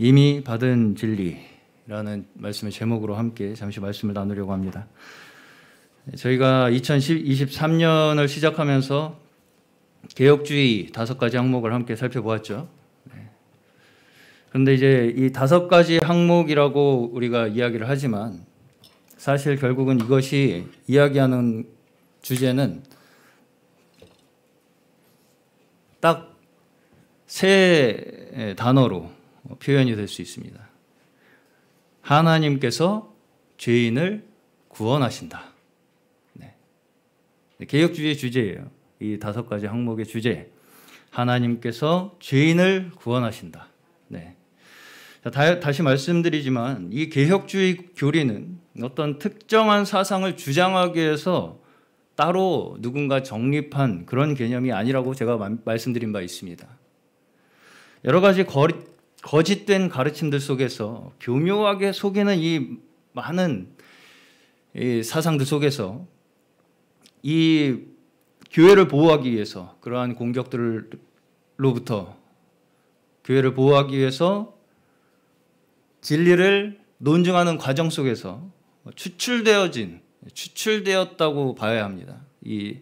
이미 받은 진리라는 말씀의 제목으로 함께 잠시 말씀을 나누려고 합니다. 저희가 2023년을 시작하면서 개혁주의 5가지 항목을 함께 살펴보았죠. 그런데 이제 이 5가지 항목이라고 우리가 이야기를 하지만 사실 결국은 이것이 이야기하는 주제는 딱 3 단어로 표현이 될 수 있습니다. 하나님께서 죄인을 구원하신다. 네. 개혁주의의 주제예요. 이 5가지 항목의 주제. 하나님께서 죄인을 구원하신다. 네. 다시 말씀드리지만 이 개혁주의 교리는 어떤 특정한 사상을 주장하기 위해서 따로 누군가 정립한 그런 개념이 아니라고 제가 말씀드린 바 있습니다. 여러 가지 거짓된 가르침들 속에서 교묘하게 속이는 이 많은 이 사상들 속에서 이 교회를 보호하기 위해서 그러한 공격들로부터 교회를 보호하기 위해서 진리를 논증하는 과정 속에서 추출되었다고 봐야 합니다. 이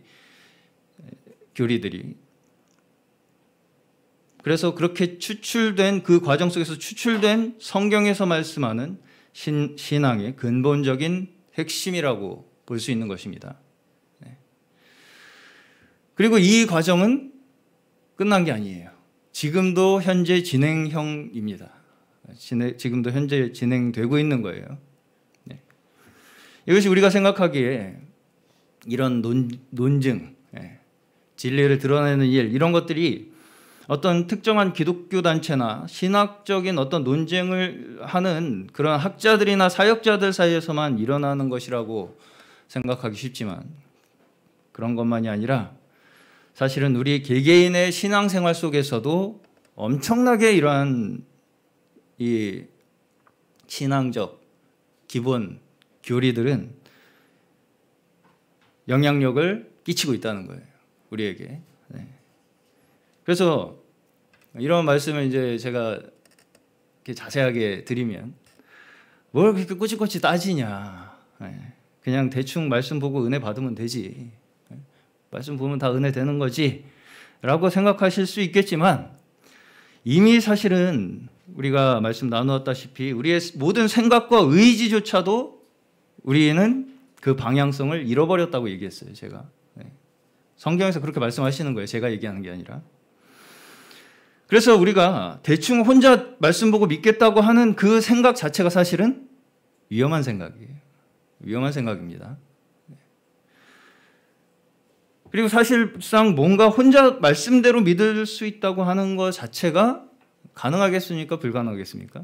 교리들이. 그래서 그렇게 추출된 그 과정 속에서 추출된 성경에서 말씀하는 신앙의 근본적인 핵심이라고 볼 수 있는 것입니다. 그리고 이 과정은 끝난 게 아니에요. 지금도 현재 진행형입니다. 지금도 현재 진행되고 있는 거예요. 이것이 우리가 생각하기에 이런 논증, 진리를 드러내는 일, 이런 것들이 어떤 특정한 기독교 단체나 신학적인 어떤 논쟁을 하는 그런 학자들이나 사역자들 사이에서만 일어나는 것이라고 생각하기 쉽지만 그런 것만이 아니라 사실은 우리 개개인의 신앙생활 속에서도 엄청나게 이러한 이 신앙적 기본 교리들은 영향력을 끼치고 있다는 거예요. 우리에게. 그래서 이런 말씀을 이제 제가 이렇게 자세하게 드리면 뭘 그렇게 꼬치꼬치 따지냐. 그냥 대충 말씀 보고 은혜 받으면 되지. 말씀 보면 다 은혜 되는 거지. 라고 생각하실 수 있겠지만 이미 사실은 우리가 말씀 나누었다시피 우리의 모든 생각과 의지조차도 우리는 그 방향성을 잃어버렸다고 얘기했어요. 제가. 성경에서 그렇게 말씀하시는 거예요. 제가 얘기하는 게 아니라. 그래서 우리가 대충 혼자 말씀 보고 믿겠다고 하는 그 생각 자체가 사실은 위험한 생각이에요. 위험한 생각입니다. 그리고 사실상 뭔가 혼자 말씀대로 믿을 수 있다고 하는 것 자체가 가능하겠습니까? 불가능하겠습니까?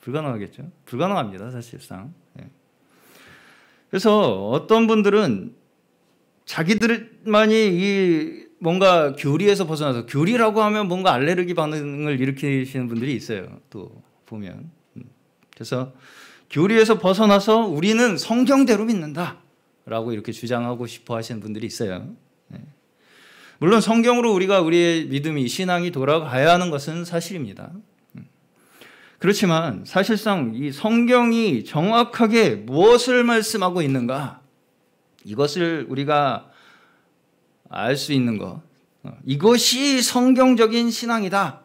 불가능하겠죠. 불가능합니다. 사실상. 그래서 어떤 분들은 자기들만이 이 뭔가 교리에서 벗어나서 교리라고 하면 뭔가 알레르기 반응을 일으키시는 분들이 있어요. 또 보면. 그래서 교리에서 벗어나서 우리는 성경대로 믿는다라고 이렇게 주장하고 싶어 하시는 분들이 있어요. 물론 성경으로 우리의 믿음이 신앙이 돌아가야 하는 것은 사실입니다. 그렇지만 사실상 이 성경이 정확하게 무엇을 말씀하고 있는가 이것을 우리가 알 수 있는 것, 이것이 성경적인 신앙이다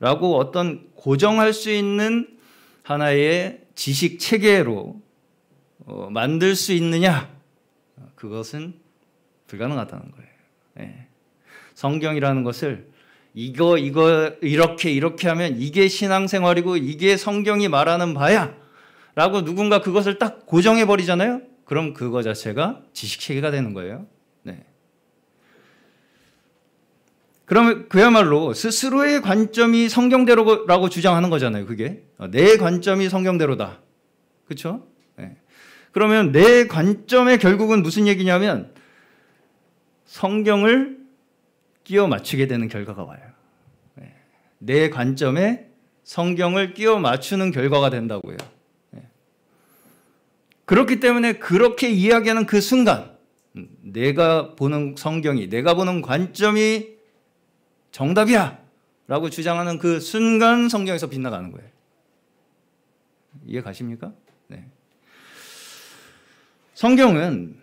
라고 어떤 고정할 수 있는 하나의 지식 체계로 만들 수 있느냐, 그것은 불가능하다는 거예요. 성경이라는 것을 이거 이렇게 하면 이게 신앙생활이고 이게 성경이 말하는 바야 라고 누군가 그것을 딱 고정해 버리잖아요. 그럼 그거 자체가 지식체계가 되는 거예요. 그러면 그야말로 스스로의 관점이 성경대로라고 주장하는 거잖아요. 그게 내 관점이 성경대로다. 그렇죠? 그러면 내 관점에 결국은 무슨 얘기냐면 성경을 끼워 맞추게 되는 결과가 와요. 내 관점에 성경을 끼워 맞추는 결과가 된다고요. 그렇기 때문에 그렇게 이야기하는 그 순간 내가 보는 성경이, 내가 보는 관점이 정답이야 라고 주장하는 그 순간 성경에서 빗나가는 거예요. 이해 가십니까? 네. 성경은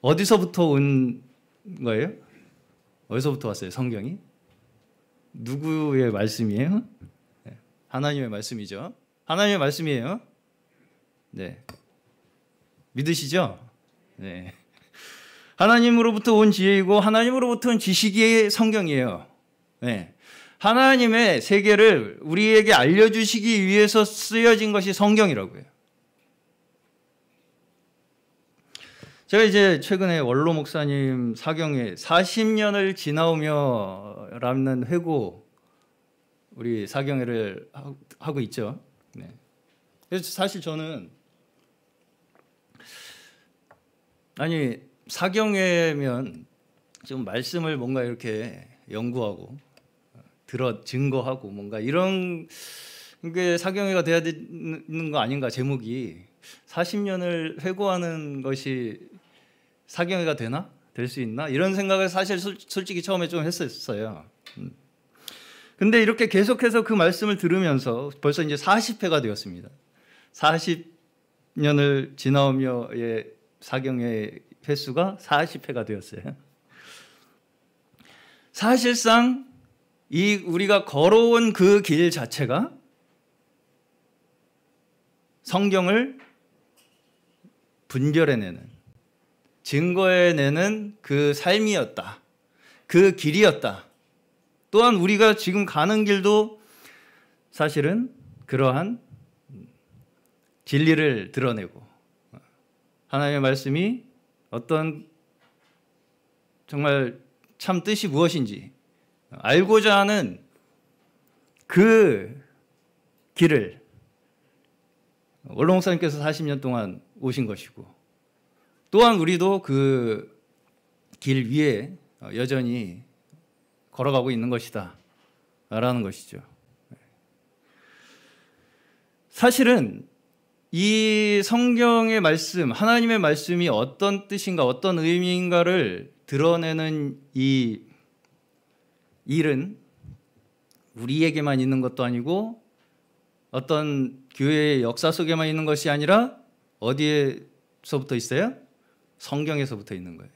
어디서부터 온 거예요? 어디서부터 왔어요? 성경이? 누구의 말씀이에요? 네. 하나님의 말씀이죠. 하나님의 말씀이에요. 네. 믿으시죠? 네. 하나님으로부터 온 지혜이고 하나님으로부터 온 지식이 성경이에요. 네. 하나님의 세계를 우리에게 알려주시기 위해서 쓰여진 것이 성경이라고요. 제가 이제 최근에 원로 목사님 사경에 40년을 지나오며라는 회고 우리 사경회를 하고 있죠. 네. 그래서 사실 저는 사경회면 좀 말씀을 뭔가 이렇게 연구하고 증거하고 뭔가 이런 게 사경회가 돼야 되는 거 아닌가. 제목이 40년을 회고하는 것이 사경회가 되나? 될 수 있나? 이런 생각을 사실 솔직히 처음에 좀 했었어요. 근데 이렇게 계속해서 그 말씀을 들으면서 벌써 이제 40회가 되었습니다. 40년을 지나오며의 사경회 횟수가 40회가 되었어요. 사실상 우리가 걸어온 그 길 자체가 성경을 분별해내는, 증거해내는 그 삶이었다. 그 길이었다. 또한 우리가 지금 가는 길도 사실은 그러한 진리를 드러내고 하나님의 말씀이 어떤 정말 참 뜻이 무엇인지 알고자 하는 그 길을 원로 목사님께서 40년 동안 오신 것이고 또한 우리도 그 길 위에 여전히 걸어가고 있는 것이다 라는 것이죠. 사실은 이 성경의 말씀, 하나님의 말씀이 어떤 뜻인가, 어떤 의미인가를 드러내는 이 일은 우리에게만 있는 것도 아니고 어떤 교회의 역사 속에만 있는 것이 아니라 어디에서부터 있어요? 성경에서부터 있는 거예요.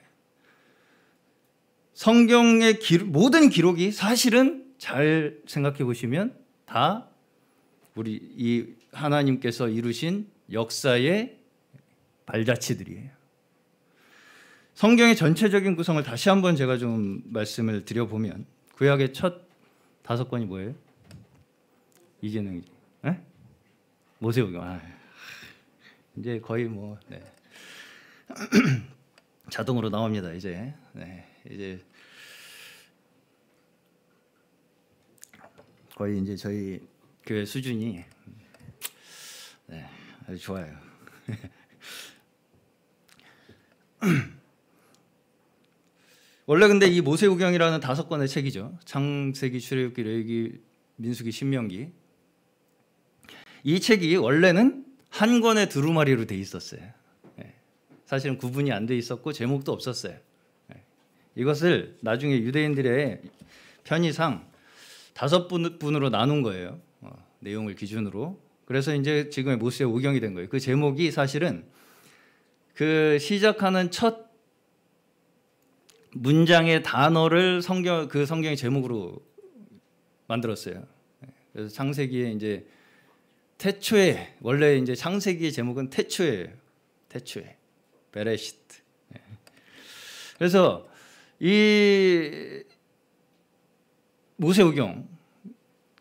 성경의 모든 기록이 사실은 잘 생각해 보시면 다 우리 이 하나님께서 이루신 역사의 발자취들이에요. 성경의 전체적인 구성을 다시 한번 제가 좀 말씀을 드려보면 구약의 첫 5권이 뭐예요? 이재능이지. 모세오경. 이제 거의 뭐 네. 자동으로 나옵니다. 이제 거의 이제 저희 교회 수준이 네, 아주 좋아요. 원래 근데 이 모세오경이라는 5권의 책이죠. 창세기, 출애굽기, 레위기, 민수기, 신명기. 이 책이 원래는 한 권의 두루마리로 돼 있었어요. 사실은 구분이 안 돼 있었고 제목도 없었어요. 이것을 나중에 유대인들의 편의상 5분으로 나눈 거예요. 내용을 기준으로. 그래서 이제 지금의 모세오경이 된 거예요. 그 제목이 사실은 그 시작하는 첫 문장의 단어를 그 성경의 제목으로 만들었어요. 그래서 창세기에 이제 태초에, 원래 이제 창세기의 제목은 태초예요. 태초에. 베레시트. 그래서 이 모세오경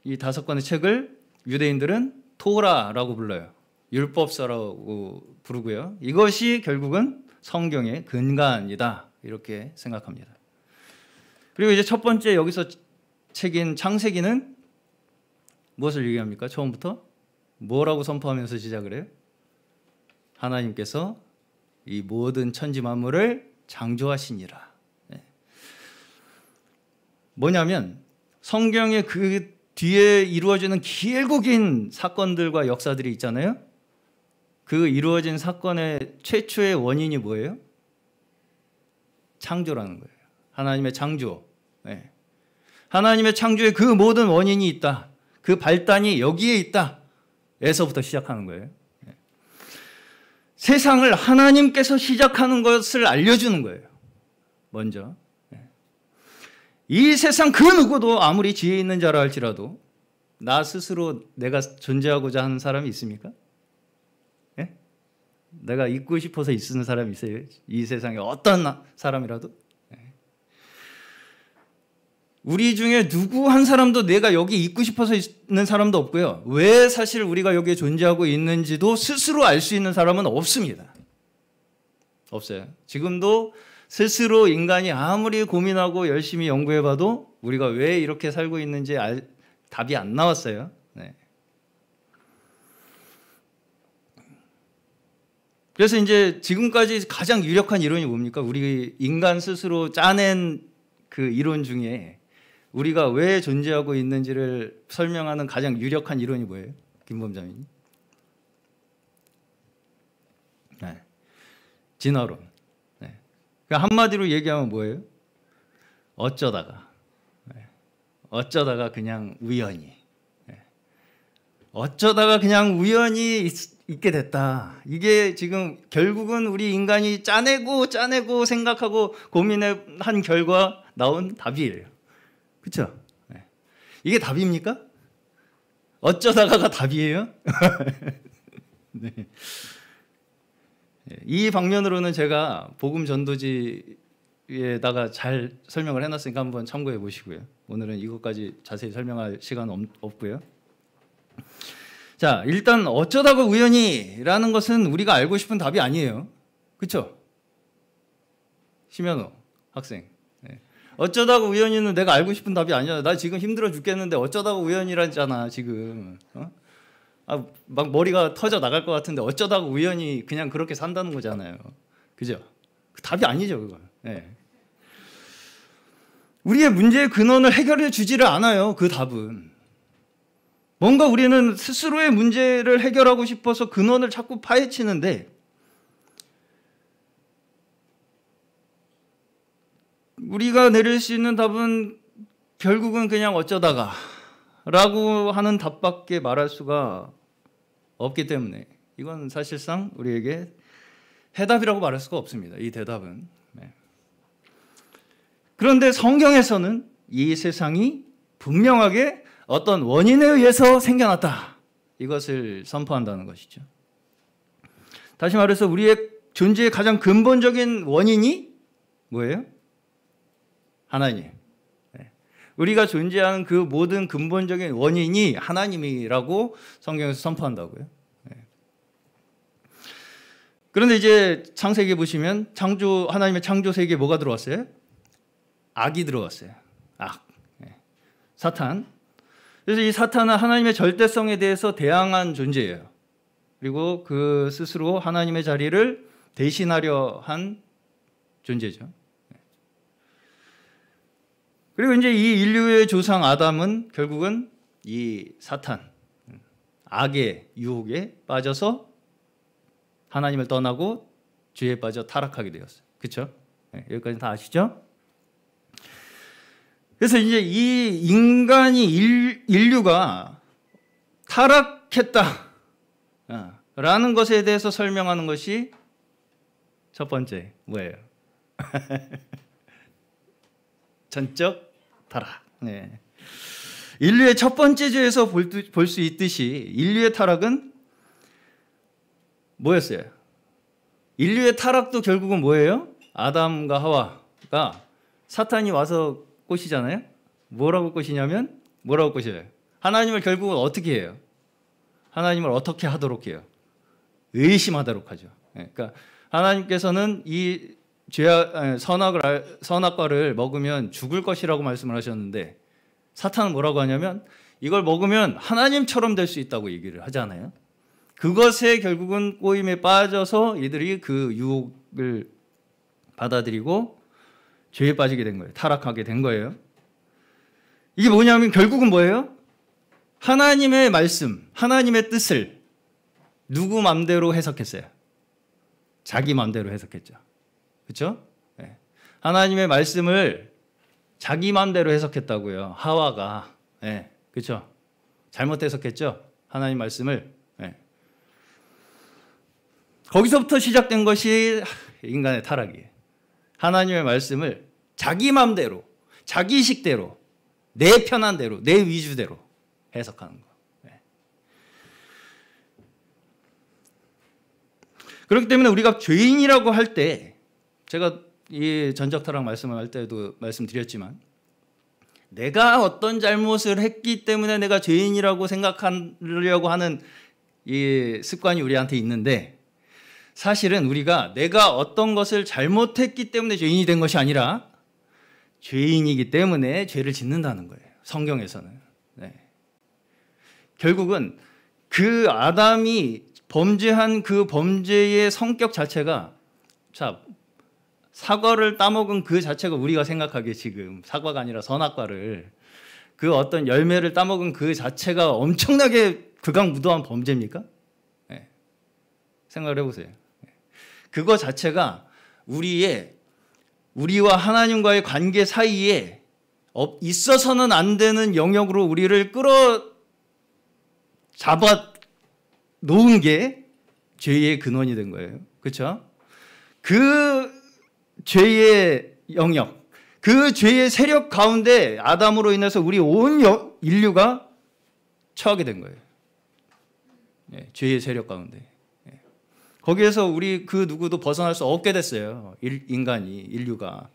이 5권의 책을 유대인들은 토라라고 불러요. 율법서라고 부르고요. 이것이 결국은 성경의 근간이다 이렇게 생각합니다. 그리고 이제 첫 번째 여기서 책인 창세기는 무엇을 얘기합니까? 처음부터 뭐라고 선포하면서 시작을 해요? 하나님께서 이 모든 천지 만물을 창조하시니라. 뭐냐면 성경의 그 뒤에 이루어지는 길고 긴 사건들과 역사들이 있잖아요. 그 이루어진 사건의 최초의 원인이 뭐예요? 창조라는 거예요. 하나님의 창조. 하나님의 창조에 그 모든 원인이 있다. 그 발단이 여기에 있다. 에서부터 시작하는 거예요. 세상을 하나님께서 시작하는 것을 알려주는 거예요. 먼저. 이 세상 그 누구도 아무리 지혜 있는 자라 할지라도 나 스스로 내가 존재하고자 하는 사람이 있습니까? 예? 내가 있고 싶어서 있는 사람이 있어요? 이 세상에 어떤 사람이라도? 우리 중에 누구 한 사람도 내가 여기 있고 싶어서 있는 사람도 없고요. 왜 사실 우리가 여기에 존재하고 있는지도 스스로 알 수 있는 사람은 없습니다. 없어요. 지금도 스스로 인간이 아무리 고민하고 열심히 연구해봐도 우리가 왜 이렇게 살고 있는지 답이 안 나왔어요. 네. 그래서 이제 지금까지 가장 유력한 이론이 뭡니까? 우리 인간 스스로 짜낸 그 이론 중에 우리가 왜 존재하고 있는지를 설명하는 가장 유력한 이론이 뭐예요? 김범장님. 네. 진화론. 네. 그러니까 한마디로 얘기하면 뭐예요? 어쩌다가. 네. 어쩌다가 그냥 우연히. 네. 어쩌다가 그냥 우연히 있게 됐다. 이게 지금 결국은 우리 인간이 짜내고 생각하고 고민한 결과 나온 답이에요. 그렇죠? 네. 이게 답입니까? 어쩌다가가 답이에요? 네. 이 방면으로는 제가 복음 전도지에다가 잘 설명을 해놨으니까 한번 참고해 보시고요. 오늘은 이것까지 자세히 설명할 시간은 없고요. 자, 일단 어쩌다가 우연히라는 것은 우리가 알고 싶은 답이 아니에요. 그렇죠? 심현호 학생. 네. 어쩌다가 우연히는 내가 알고 싶은 답이 아니야. 나 지금 힘들어 죽겠는데 어쩌다가 우연이라잖아 지금. 막 머리가 터져 나갈 것 같은데 어쩌다가 우연히 그냥 그렇게 산다는 거잖아요. 그죠? 그 답이 아니죠 그건. 네. 우리의 문제의 근원을 해결해 주지를 않아요. 그 답은. 뭔가 우리는 스스로의 문제를 해결하고 싶어서 근원을 자꾸 파헤치는데 우리가 내릴 수 있는 답은 결국은 그냥 어쩌다가 라고 하는 답밖에 말할 수가 없기 때문에 이건 사실상 우리에게 해답이라고 말할 수가 없습니다. 이 대답은. 네. 그런데 성경에서는 이 세상이 분명하게 어떤 원인에 의해서 생겨났다. 이것을 선포한다는 것이죠. 다시 말해서 우리의 존재의 가장 근본적인 원인이 뭐예요? 하나님. 네. 우리가 존재하는 그 모든 근본적인 원인이 하나님이라고 성경에서 선포한다고요. 네. 그런데 이제 창세기에 보시면 하나님의 창조 세계에 뭐가 들어왔어요? 악이 들어왔어요. 악. 네. 사탄. 그래서 이 사탄은 하나님의 절대성에 대해서 대항한 존재예요. 그리고 그 스스로 하나님의 자리를 대신하려 한 존재죠. 그리고 이제 이 인류의 조상 아담은 결국은 이 사탄, 악의 유혹에 빠져서 하나님을 떠나고 죄에 빠져 타락하게 되었어요. 그렇죠? 네, 여기까지 다 아시죠? 그래서 이제 이 인류가 타락했다 라는 것에 대해서 설명하는 것이 첫 번째 뭐예요? 전적 타락. 네. 인류의 첫 번째 죄에서 볼 수 있듯이 인류의 타락은 뭐였어요? 인류의 타락도 결국은 뭐예요? 아담과 하와가 사탄이 와서 꼬시잖아요. 뭐라고 꼬시냐면 뭐라고 꼬셔요? 하나님을 결국은 어떻게 해요? 하나님을 어떻게 하도록 해요? 의심하도록 하죠. 그러니까 하나님께서는 이 선악과를 먹으면 죽을 것이라고 말씀을 하셨는데 사탄은 뭐라고 하냐면 이걸 먹으면 하나님처럼 될 수 있다고 얘기를 하잖아요. 그것에 결국은 꼬임에 빠져서 이들이 그 유혹을 받아들이고 죄에 빠지게 된 거예요. 타락하게 된 거예요. 이게 뭐냐면 결국은 뭐예요? 하나님의 말씀, 하나님의 뜻을 누구 맘대로 해석했어요? 자기 맘대로 해석했죠. 그렇죠? 네. 하나님의 말씀을 자기 맘대로 해석했다고요. 하와가. 네. 그렇죠? 잘못 해석했죠? 하나님 말씀을. 거기서부터 시작된 것이 인간의 타락이에요. 하나님의 말씀을 자기 마음대로, 자기 식대로, 내 편한 대로, 내 위주대로 해석하는 거. 그렇기 때문에 우리가 죄인이라고 할 때, 제가 이 전적 타락 말씀을 할 때도 말씀드렸지만, 내가 어떤 잘못을 했기 때문에 내가 죄인이라고 생각하려고 하는 이 습관이 우리한테 있는데, 사실은 우리가 내가 어떤 것을 잘못했기 때문에 죄인이 된 것이 아니라 죄인이기 때문에 죄를 짓는다는 거예요. 성경에서는. 네. 결국은 그 아담이 범죄한 그 범죄의 성격 자체가, 자, 사과를 따먹은 그 자체가 우리가 생각하기에 지금 사과가 아니라 선악과를, 그 어떤 열매를 따먹은 그 자체가 엄청나게 극악무도한 범죄입니까? 네. 생각을 해보세요. 그거 자체가 우리와 하나님과의 관계 사이에 있어서는 안 되는 영역으로 우리를 잡아 놓은 게 죄의 근원이 된 거예요. 그렇죠? 그 죄의 영역, 그 죄의 세력 가운데 아담으로 인해서 우리 온 인류가 처하게 된 거예요. 네, 죄의 세력 가운데. 네. 거기에서 우리 그 누구도 벗어날 수 없게 됐어요. 인류가.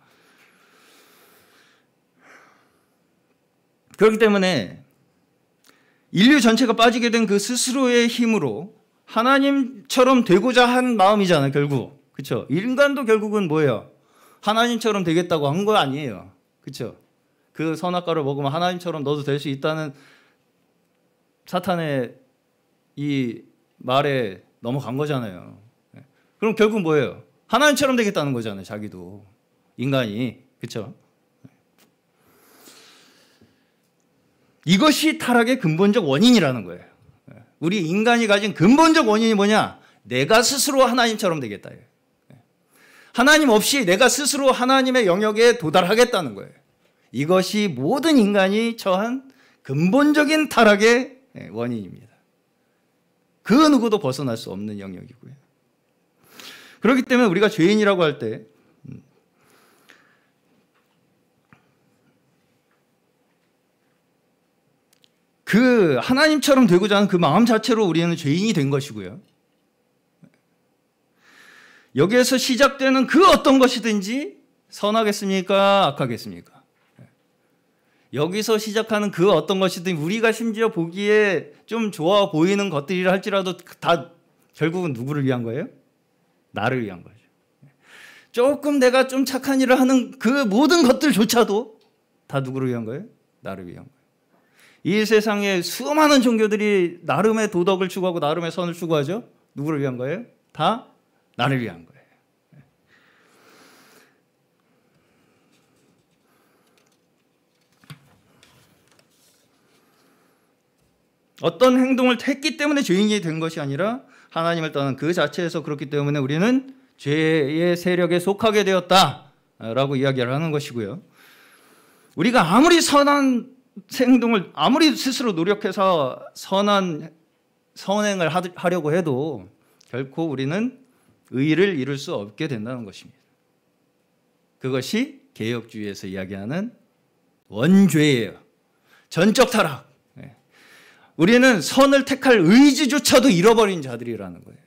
그렇기 때문에 인류 전체가 빠지게 된 그 스스로의 힘으로 하나님처럼 되고자 한 마음이잖아요, 결국. 그렇죠? 인간도 결국은 뭐예요? 하나님처럼 되겠다고 한 거 아니에요. 그렇죠? 그 선악과를 먹으면 하나님처럼 너도 될 수 있다는 사탄의 이 말에 넘어간 거잖아요. 그럼 결국 뭐예요? 하나님처럼 되겠다는 거잖아요, 자기도. 인간이. 그렇죠? 이것이 타락의 근본적 원인이라는 거예요. 우리 인간이 가진 근본적 원인이 뭐냐? 내가 스스로 하나님처럼 되겠다. 하나님 없이 내가 스스로 하나님의 영역에 도달하겠다는 거예요. 이것이 모든 인간이 처한 근본적인 타락의 원인입니다. 그 누구도 벗어날 수 없는 영역이고요. 그렇기 때문에 우리가 죄인이라고 할 때 그 하나님처럼 되고자 하는 그 마음 자체로 우리는 죄인이 된 것이고요. 여기에서 시작되는 그 어떤 것이든지 선하겠습니까? 악하겠습니까? 여기서 시작하는 그 어떤 것이든 우리가 심지어 보기에 좀 좋아 보이는 것들이라 할지라도 다 결국은 누구를 위한 거예요? 나를 위한 거죠. 조금 내가 좀 착한 일을 하는 그 모든 것들조차도 다 누구를 위한 거예요? 나를 위한 거예요. 이 세상에 수많은 종교들이 나름의 도덕을 추구하고 나름의 선을 추구하죠. 누구를 위한 거예요? 다 나를 위한 거예요. 어떤 행동을 했기 때문에 죄인이 된 것이 아니라 하나님을 떠난 그 자체에서 그렇기 때문에 우리는 죄의 세력에 속하게 되었다라고 이야기를 하는 것이고요. 우리가 아무리 선한 행동을 아무리 스스로 노력해서 선행을 하려고 해도 결코 우리는 의를 이룰 수 없게 된다는 것입니다. 그것이 개혁주의에서 이야기하는 원죄예요. 전적 타락. 우리는 선을 택할 의지조차도 잃어버린 자들이라는 거예요.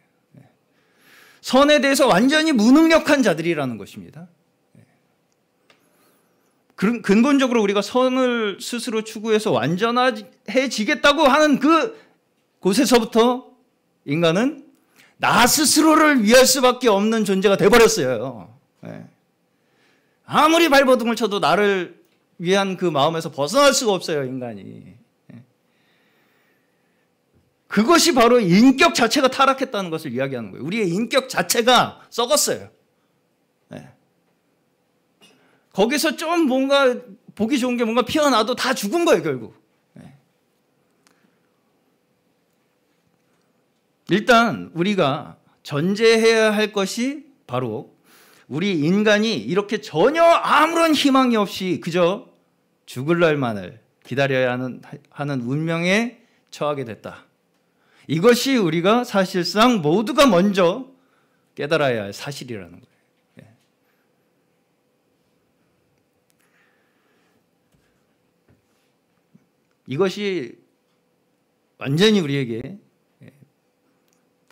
선에 대해서 완전히 무능력한 자들이라는 것입니다. 근본적으로 우리가 선을 스스로 추구해서 완전해지겠다고 하는 그 곳에서부터 인간은 나 스스로를 위할 수밖에 없는 존재가 돼버렸어요. 아무리 발버둥을 쳐도 나를 위한 그 마음에서 벗어날 수가 없어요, 인간이. 그것이 바로 인격 자체가 타락했다는 것을 이야기하는 거예요. 우리의 인격 자체가 썩었어요. 거기서 좀 뭔가 보기 좋은 게 뭔가 피어나도 다 죽은 거예요, 결국. 일단 우리가 전제해야 할 것이 바로 우리 인간이 이렇게 전혀 아무런 희망이 없이 그저 죽을 날만을 기다려야 하는 운명에 처하게 됐다. 이것이 우리가 사실상 모두가 먼저 깨달아야 할 사실이라는 거예요. 예. 이것이 완전히 우리에게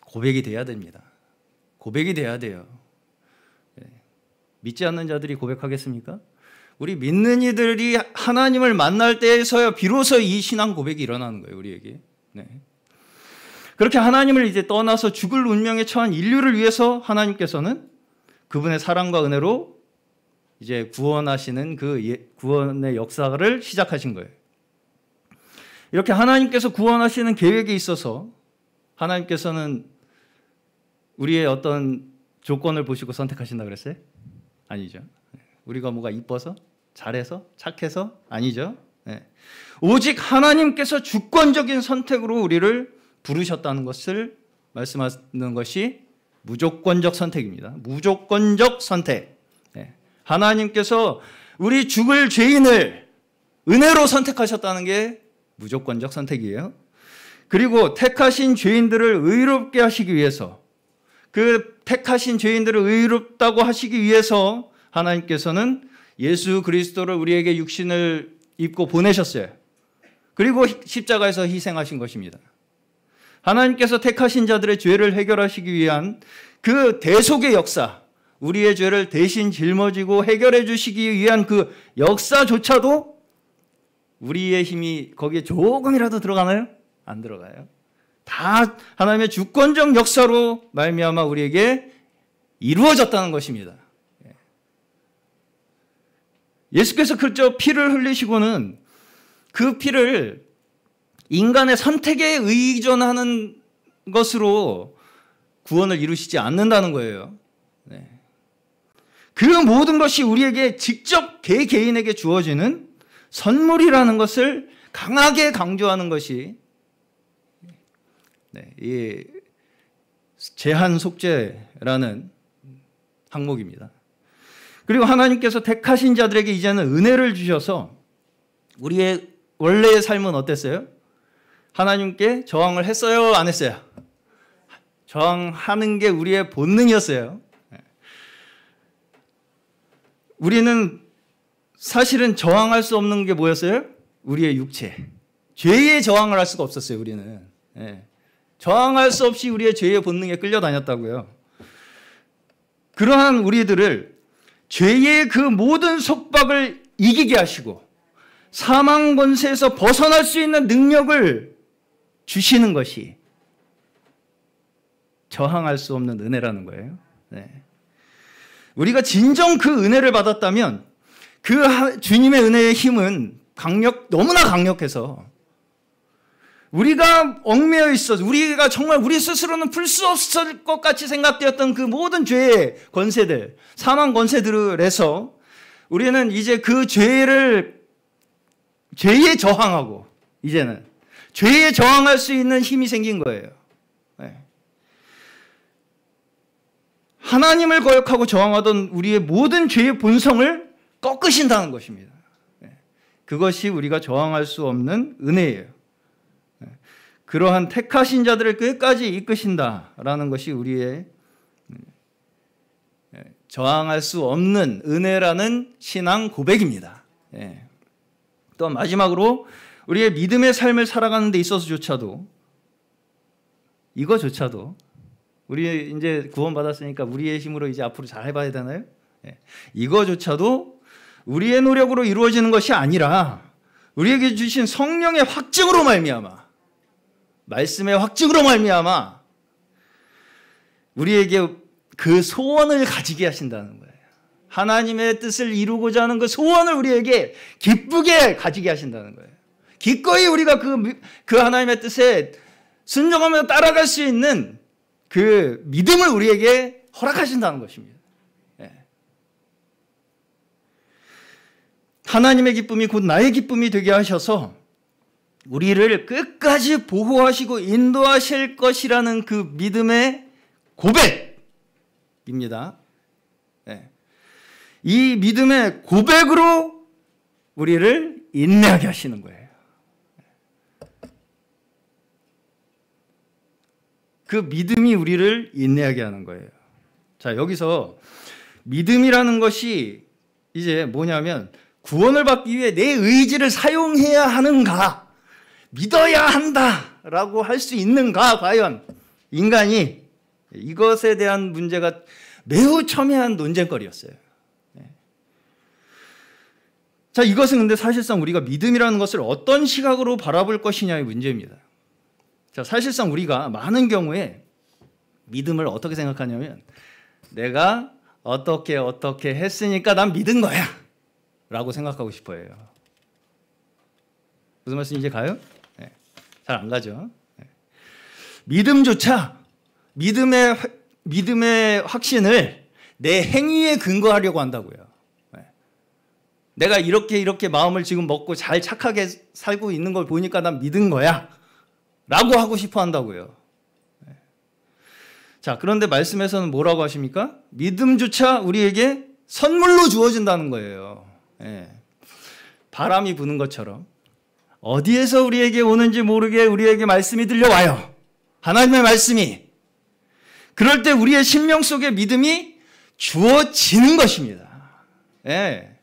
고백이 돼야 됩니다. 고백이 돼야 돼요. 믿지 않는 자들이 고백하겠습니까? 우리 믿는 이들이 하나님을 만날 때에서야 비로소 이 신앙 고백이 일어나는 거예요, 우리에게. 네. 그렇게 하나님을 이제 떠나서 죽을 운명에 처한 인류를 위해서 하나님께서는 그분의 사랑과 은혜로 이제 구원하시는 그 구원의 역사를 시작하신 거예요. 이렇게 하나님께서 구원하시는 계획에 있어서 하나님께서는 우리의 어떤 조건을 보시고 선택하신다 그랬어요? 아니죠. 우리가 뭐가 이뻐서? 잘해서? 착해서? 아니죠. 네. 오직 하나님께서 주권적인 선택으로 우리를 부르셨다는 것을 말씀하는 것이 무조건적 선택입니다. 무조건적 선택. 네. 하나님께서 우리 죽을 죄인을 은혜로 선택하셨다는 게 무조건적 선택이에요. 그리고 택하신 죄인들을 의롭게 하시기 위해서, 그 택하신 죄인들을 의롭다고 하시기 위해서 하나님께서는 예수 그리스도를 우리에게 육신을 입고 보내셨어요. 그리고 십자가에서 희생하신 것입니다. 하나님께서 택하신 자들의 죄를 해결하시기 위한 그 대속의 역사, 우리의 죄를 대신 짊어지고 해결해 주시기 위한 그 역사조차도 우리의 힘이 거기에 조금이라도 들어가나요? 안 들어가요. 다 하나님의 주권적 역사로 말미암아 우리에게 이루어졌다는 것입니다. 예수께서 그저 피를 흘리시고는 그 피를 인간의 선택에 의존하는 것으로 구원을 이루시지 않는다는 거예요. 네. 그 모든 것이 우리에게 직접 개개인에게 주어지는 선물이라는 것을 강하게 강조하는 것이 이 제한 속죄라는 항목입니다. 그리고 하나님께서 택하신 자들에게 이제는 은혜를 주셔서 우리의 원래의 삶은 어땠어요? 하나님께 저항을 했어요? 안 했어요? 저항하는 게 우리의 본능이었어요. 우리는 사실은 저항할 수 없는 게 뭐였어요? 우리의 육체. 죄에 저항을 할 수가 없었어요, 우리는. 저항할 수 없이 우리의 죄의 본능에 끌려다녔다고요. 그러한 우리들을 죄의 그 모든 속박을 이기게 하시고 사망 권세에서 벗어날 수 있는 능력을 주시는 것이 저항할 수 없는 은혜라는 거예요. 네. 우리가 진정 그 은혜를 받았다면 그 주님의 은혜의 힘은 너무나 강력해서 우리가 얽매여 있어서 우리가 정말 우리 스스로는 풀 수 없을 것 같이 생각되었던 그 모든 죄의 권세들, 사망 권세들에서 우리는 이제 그 죄에 저항하고 이제는 죄에 저항할 수 있는 힘이 생긴 거예요. 네. 하나님을 거역하고 저항하던 우리의 모든 죄의 본성을 꺾으신다는 것입니다. 네. 그것이 우리가 저항할 수 없는 은혜예요. 그러한 택하신 자들을 끝까지 이끄신다라는 것이 우리의 저항할 수 없는 은혜라는 신앙 고백입니다. 또 마지막으로 우리의 믿음의 삶을 살아가는 데 있어서조차도 이거조차도 우리 이제 구원받았으니까 우리의 힘으로 이제 앞으로 잘 해봐야 되나요? 이거조차도 우리의 노력으로 이루어지는 것이 아니라 우리에게 주신 성령의 확증으로 말미암아 말씀의 확증으로 말미암아 우리에게 그 소원을 가지게 하신다는 거예요. 하나님의 뜻을 이루고자 하는 그 소원을 우리에게 기쁘게 가지게 하신다는 거예요. 기꺼이 우리가 그 하나님의 뜻에 순종하며 따라갈 수 있는 그 믿음을 우리에게 허락하신다는 것입니다. 하나님의 기쁨이 곧 나의 기쁨이 되게 하셔서 우리를 끝까지 보호하시고 인도하실 것이라는 그 믿음의 고백입니다. 이 믿음의 고백으로 우리를 인내하게 하시는 거예요. 그 믿음이 우리를 인내하게 하는 거예요. 자, 여기서 믿음이라는 것이 이제 뭐냐면 구원을 받기 위해 내 의지를 사용해야 하는가, 믿어야 한다라고 할 수 있는가, 과연 인간이, 이것에 대한 문제가 매우 첨예한 논쟁거리였어요. 자, 이것은 근데 사실상 우리가 믿음이라는 것을 어떤 시각으로 바라볼 것이냐의 문제입니다. 자, 사실상 우리가 많은 경우에 믿음을 어떻게 생각하냐면 내가 어떻게 했으니까 난 믿은 거야 라고 생각하고 싶어요. 무슨 말씀인지 가요? 네. 잘 안 가죠. 네. 믿음조차 믿음의 확신을 내 행위에 근거하려고 한다고요. 네. 내가 이렇게 마음을 지금 먹고 잘 착하게 살고 있는 걸 보니까 난 믿은 거야 라고 하고 싶어 한다고요. 네. 자, 그런데 말씀에서는 뭐라고 하십니까? 믿음조차 우리에게 선물로 주어진다는 거예요. 네. 바람이 부는 것처럼 어디에서 우리에게 오는지 모르게 우리에게 말씀이 들려와요. 하나님의 말씀이. 그럴 때 우리의 심령 속에 믿음이 주어지는 것입니다. 네.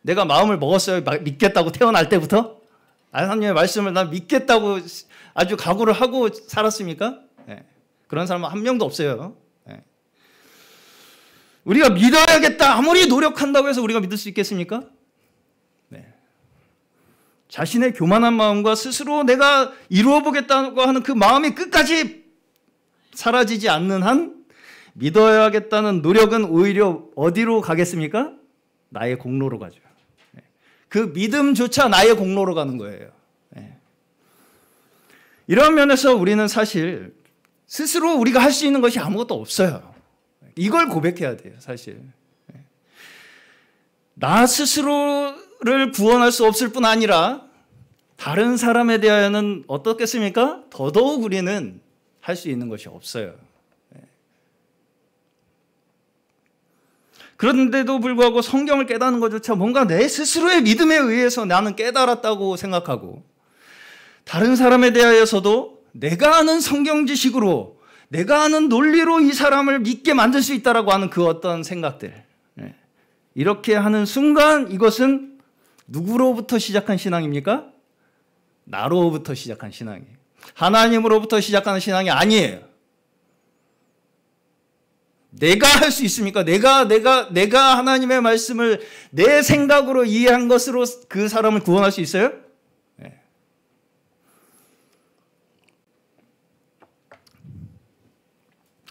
내가 마음을 먹었어요. 믿겠다고 태어날 때부터? 하나님의 말씀을 난 믿겠다고 아주 각오를 하고 살았습니까? 네. 그런 사람은 한 명도 없어요. 네. 우리가 믿어야겠다. 아무리 노력한다고 해서 우리가 믿을 수 있겠습니까? 네. 자신의 교만한 마음과 스스로 내가 이루어보겠다고 하는 그 마음이 끝까지 사라지지 않는 한 믿어야겠다는 노력은 오히려 어디로 가겠습니까? 나의 공로로 가죠. 그 믿음조차 나의 공로로 가는 거예요. 이런 면에서 우리는 사실 스스로 우리가 할 수 있는 것이 아무것도 없어요. 이걸 고백해야 돼요, 사실. 나 스스로를 구원할 수 없을 뿐 아니라 다른 사람에 대하여는 어떻겠습니까? 더더욱 우리는 할 수 있는 것이 없어요. 그런데도 불구하고 성경을 깨닫는 것조차 뭔가 내 스스로의 믿음에 의해서 나는 깨달았다고 생각하고, 다른 사람에 대하여서도 내가 아는 성경 지식으로, 내가 아는 논리로 이 사람을 믿게 만들 수 있다라고 하는 그 어떤 생각들, 이렇게 하는 순간 이것은 누구로부터 시작한 신앙입니까? 나로부터 시작한 신앙이에요. 하나님으로부터 시작하는 신앙이 아니에요. 내가 할 수 있습니까? 내가 하나님의 말씀을 내 생각으로 이해한 것으로 그 사람을 구원할 수 있어요? 네.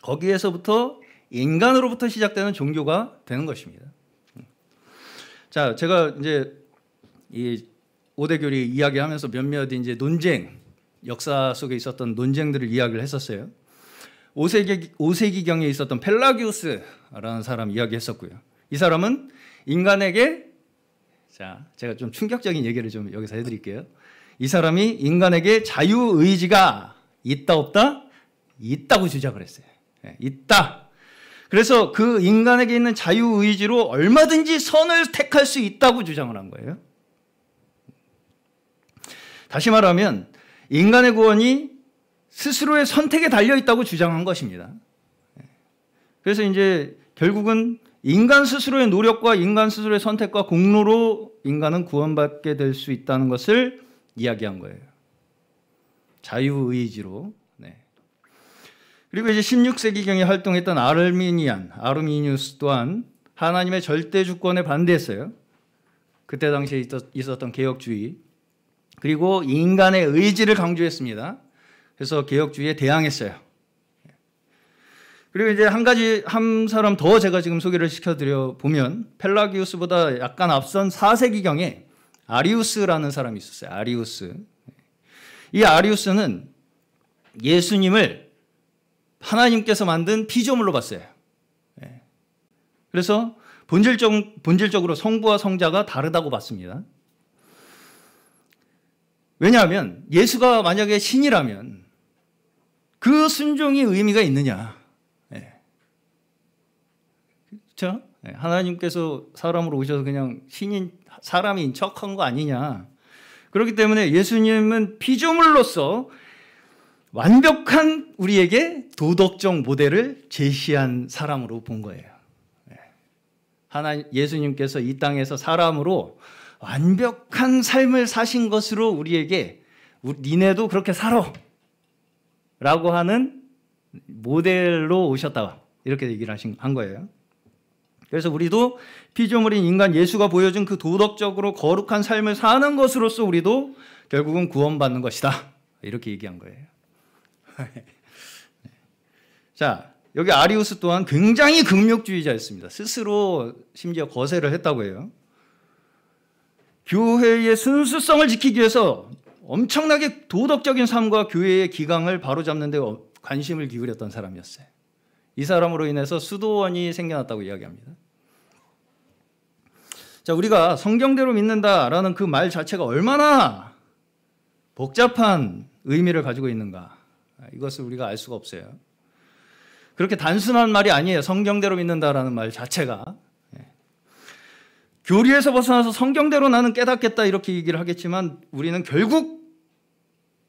거기에서부터 인간으로부터 시작되는 종교가 되는 것입니다. 자, 제가 이제 이 오대교리 이야기하면서 몇몇 이제 논쟁, 역사 속에 있었던 논쟁들을 이야기를 했었어요. 5세기경에 있었던 펠라기우스라는 사람 이야기했었고요. 이 사람은 인간에게, 자, 제가 좀 충격적인 얘기를 좀 여기서 해드릴게요. 이 사람이 인간에게 자유의지가 있다 없다? 있다고 주장을 했어요. 있다. 그래서 그 인간에게 있는 자유의지로 얼마든지 선을 택할 수 있다고 주장을 한 거예요. 다시 말하면 인간의 구원이 스스로의 선택에 달려있다고 주장한 것입니다. 그래서 이제 결국은 인간 스스로의 노력과 인간 스스로의 선택과 공로로 인간은 구원받게 될 수 있다는 것을 이야기한 거예요. 자유의지로. 네. 그리고 이제 16세기경에 활동했던 아르미니우스 또한 하나님의 절대 주권에 반대했어요. 그때 당시에 있었던 개혁주의, 그리고 인간의 의지를 강조했습니다. 그래서 개혁주의에 대항했어요. 그리고 이제 한 사람 더 제가 지금 소개를 시켜드려 보면, 펠라기우스보다 약간 앞선 4세기경에 아리우스라는 사람이 있었어요. 아리우스. 이 아리우스는 예수님을 하나님께서 만든 피조물로 봤어요. 그래서 본질적으로 성부와 성자가 다르다고 봤습니다. 왜냐하면 예수가 만약에 신이라면 그 순종이 의미가 있느냐. 그렇죠? 하나님께서 사람으로 오셔서 그냥 사람인 척한 거 아니냐. 그렇기 때문에 예수님은 피조물로서 완벽한 우리에게 도덕적 모델을 제시한 사람으로 본 거예요. 예수님께서 이 땅에서 사람으로 완벽한 삶을 사신 것으로 우리에게 니네도 그렇게 살아 라고 하는 모델로 오셨다, 이렇게 얘기를 한 거예요. 그래서 우리도 피조물인 인간 예수가 보여준 그 도덕적으로 거룩한 삶을 사는 것으로서 우리도 결국은 구원받는 것이다, 이렇게 얘기한 거예요. 자, 여기 아리우스 또한 굉장히 금욕주의자였습니다. 스스로 심지어 거세를 했다고 해요. 교회의 순수성을 지키기 위해서 엄청나게 도덕적인 삶과 교회의 기강을 바로잡는 데 관심을 기울였던 사람이었어요. 이 사람으로 인해서 수도원이 생겨났다고 이야기합니다. 자, 우리가 성경대로 믿는다라는 그 말 자체가 얼마나 복잡한 의미를 가지고 있는가, 이것을 우리가 알 수가 없어요. 그렇게 단순한 말이 아니에요. 성경대로 믿는다라는 말 자체가. 교리에서 벗어나서 성경대로 나는 깨닫겠다, 이렇게 얘기를 하겠지만 우리는 결국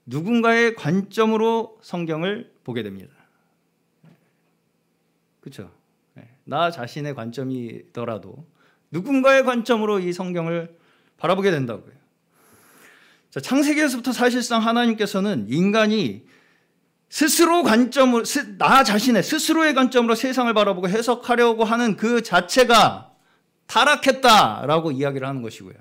누군가의 관점으로 성경을 보게 됩니다. 그렇죠? 나 자신의 관점이더라도 누군가의 관점으로 이 성경을 바라보게 된다고요. 자, 창세기에서부터 사실상 하나님께서는 인간이 스스로 관점으로, 나 자신의 스스로의 관점으로 세상을 바라보고 해석하려고 하는 그 자체가 타락했다라고 이야기를 하는 것이고요.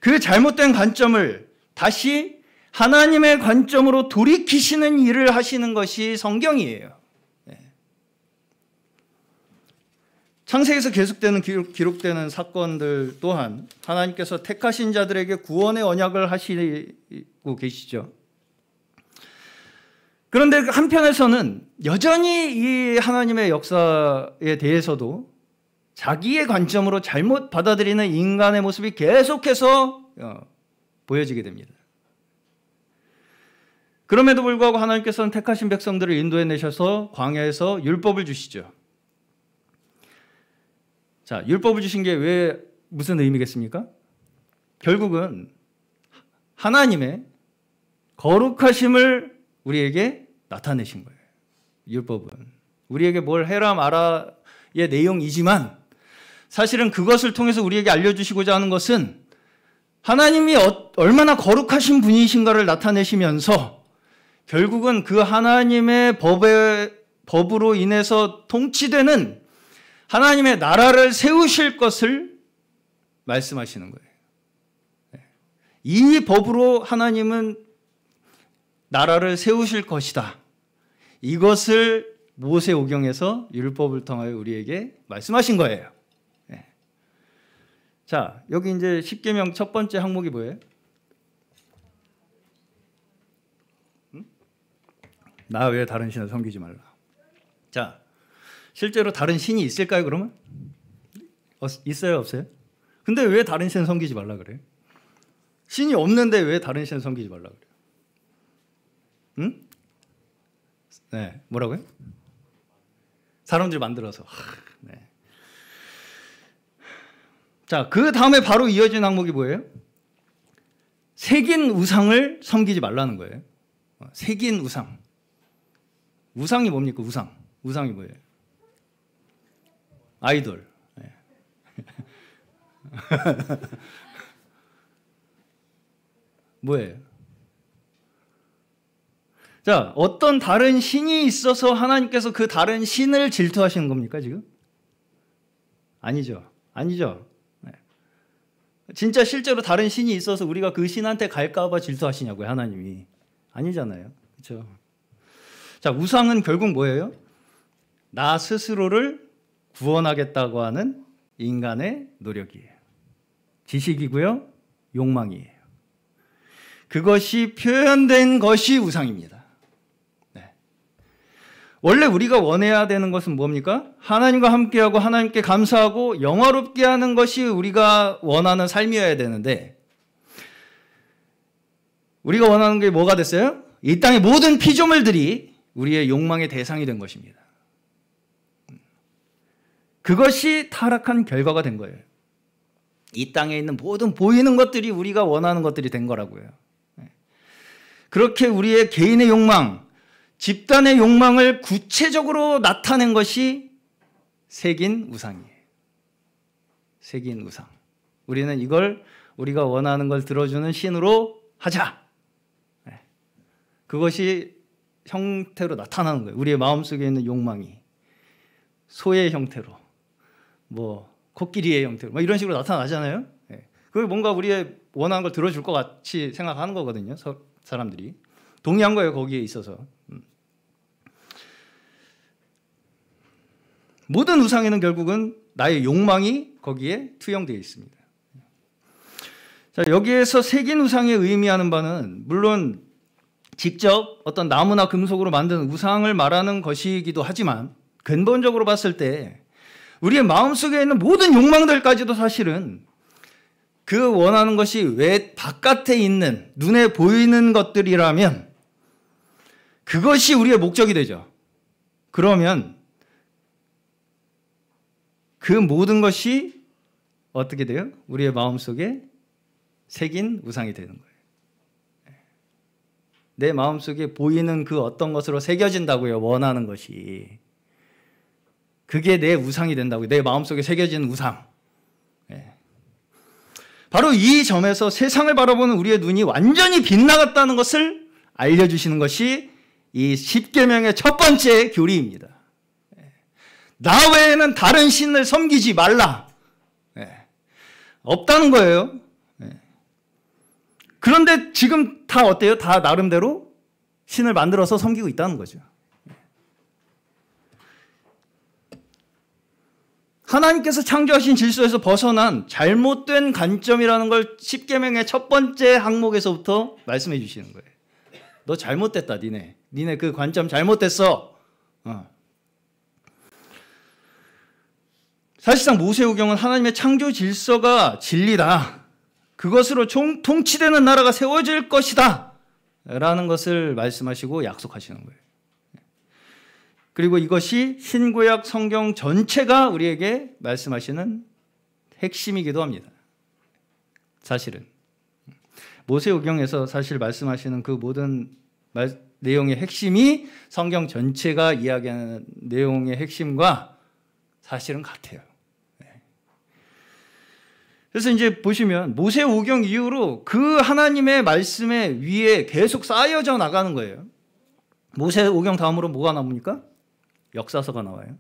그 잘못된 관점을 다시 하나님의 관점으로 돌이키시는 일을 하시는 것이 성경이에요. 창세기에서 계속되는 기록되는 사건들 또한 하나님께서 택하신 자들에게 구원의 언약을 하시고 계시죠. 그런데 한편에서는 여전히 이 하나님의 역사에 대해서도 자기의 관점으로 잘못 받아들이는 인간의 모습이 계속해서 보여지게 됩니다. 그럼에도 불구하고 하나님께서는 택하신 백성들을 인도해 내셔서 광야에서 율법을 주시죠. 자, 율법을 주신 게 왜 무슨 의미겠습니까? 결국은 하나님의 거룩하심을 우리에게 나타내신 거예요. 율법은 우리에게 뭘 해라 마라의 내용이지만 사실은 그것을 통해서 우리에게 알려주시고자 하는 것은 하나님이 얼마나 거룩하신 분이신가를 나타내시면서 결국은 그 하나님의 법으로 인해서 통치되는 하나님의 나라를 세우실 것을 말씀하시는 거예요. 이 법으로 하나님은 나라를 세우실 것이다. 이것을 모세오경에서 율법을 통하여 우리에게 말씀하신 거예요. 자, 여기 이제 십계명 첫 번째 항목이 뭐예요? 나 외에 다른 신을 섬기지 말라. 자, 실제로 다른 신이 있을까요, 그러면? 있어요, 없어요? 근데 왜 다른 신을 섬기지 말라 그래요? 신이 없는데 왜 다른 신을 섬기지 말라 그래요? 응? 네, 뭐라고요? 사람들이 만들어서. 네. 자, 그 다음에 바로 이어진 항목이 뭐예요? 새긴 우상을 섬기지 말라는 거예요. 새긴 우상. 우상이 뭡니까? 우상이 뭐예요? 아이돌. 네. 뭐예요? 자, 어떤 다른 신이 있어서 하나님께서 그 다른 신을 질투하시는 겁니까, 지금? 아니죠. 네. 진짜 실제로 다른 신이 있어서 우리가 그 신한테 갈까봐 질투하시냐고요, 하나님이. 아니잖아요. 그렇죠? 자, 우상은 결국 뭐예요? 나 스스로를 구원하겠다고 하는 인간의 노력이에요. 지식이고요, 욕망이에요. 그것이 표현된 것이 우상입니다. 네. 원래 우리가 원해야 되는 것은 뭡니까? 하나님과 함께하고 하나님께 감사하고 영화롭게 하는 것이 우리가 원하는 삶이어야 되는데 우리가 원하는 게 뭐가 됐어요? 이 땅의 모든 피조물들이 우리의 욕망의 대상이 된 것입니다. 그것이 타락한 결과가 된 거예요. 이 땅에 있는 모든 보이는 것들이 우리가 원하는 것들이 된 거라고요. 그렇게 우리의 개인의 욕망, 집단의 욕망을 구체적으로 나타낸 것이 새긴 우상이에요. 새긴 우상. 우리는 이걸 우리가 원하는 걸 들어주는 신으로 하자. 그것이 형태로 나타나는 거예요. 우리의 마음속에 있는 욕망이 소의 형태로, 뭐 코끼리의 형태로, 뭐 이런 식으로 나타나잖아요. 그게 뭔가 우리의 원하는 걸 들어줄 것 같이 생각하는 거거든요. 사람들이 동의한 거예요. 거기에 있어서 모든 우상에는 결국은 나의 욕망이 거기에 투영되어 있습니다. 자, 여기에서 새긴 우상이 의미하는 바는 물론 직접 어떤 나무나 금속으로 만든 우상을 말하는 것이기도 하지만 근본적으로 봤을 때 우리의 마음속에 있는 모든 욕망들까지도 사실은 그 원하는 것이 왜 바깥에 있는 눈에 보이는 것들이라면 그것이 우리의 목적이 되죠. 그러면 그 모든 것이 어떻게 돼요? 우리의 마음속에 새긴 우상이 되는 거예요. 내 마음속에 보이는 그 어떤 것으로 새겨진다고요. 원하는 것이. 그게 내 우상이 된다고요. 내 마음속에 새겨진 우상. 바로 이 점에서 세상을 바라보는 우리의 눈이 완전히 빗나갔다는 것을 알려주시는 것이 이 십계명의 첫 번째 교리입니다. 나 외에는 다른 신을 섬기지 말라. 없다는 거예요. 그런데 지금 다 어때요? 다 나름대로 신을 만들어서 섬기고 있다는 거죠. 하나님께서 창조하신 질서에서 벗어난 잘못된 관점이라는 걸 십계명의 첫 번째 항목에서부터 말씀해 주시는 거예요. 너 잘못됐다, 니네 그 관점 잘못됐어. 사실상 모세오경은 하나님의 창조 질서가 진리다. 그것으로 통치되는 나라가 세워질 것이다. 라는 것을 말씀하시고 약속하시는 거예요. 그리고 이것이 신구약 성경 전체가 우리에게 말씀하시는 핵심이기도 합니다. 사실은 모세오경에서 사실 말씀하시는 그 모든 내용의 핵심이 성경 전체가 이야기하는 내용의 핵심과 사실은 같아요. 그래서 이제 보시면 모세오경 이후로 그 하나님의 말씀의 위에 계속 쌓여져 나가는 거예요. 모세오경 다음으로 뭐가 나옵니까? 역사서가 나와요.